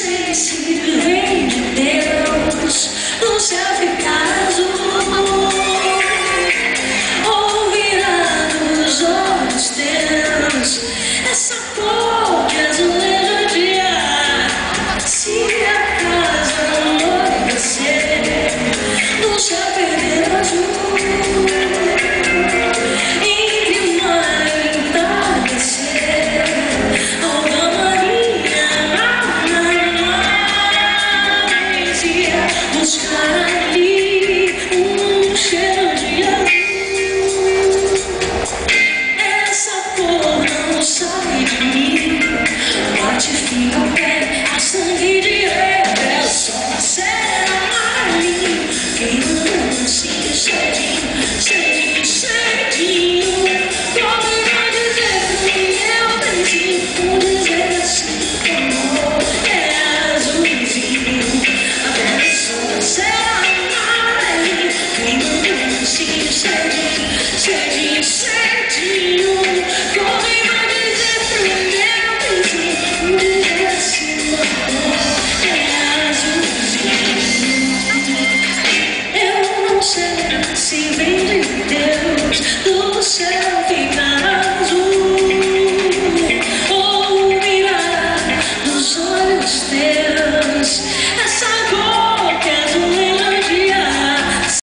sei se vem de Deus, no céu ficar azul, ou virar os olhos teus, essa cor que azuleja o dia. Se a casa anoitecer, no céu perder o azul, entre o mar e o entardecer, alma marinha buscar ali cheiro de azul. Essa cor não sai de mim, bate fio ao pé, a sangue de rei, só a cera ali, queimando assim cedinho, cedinho, cedinho. Como não dizer que eu benzinho, dizer assim, amor é azulzinho, a será amarelo, queimando assim cedinho.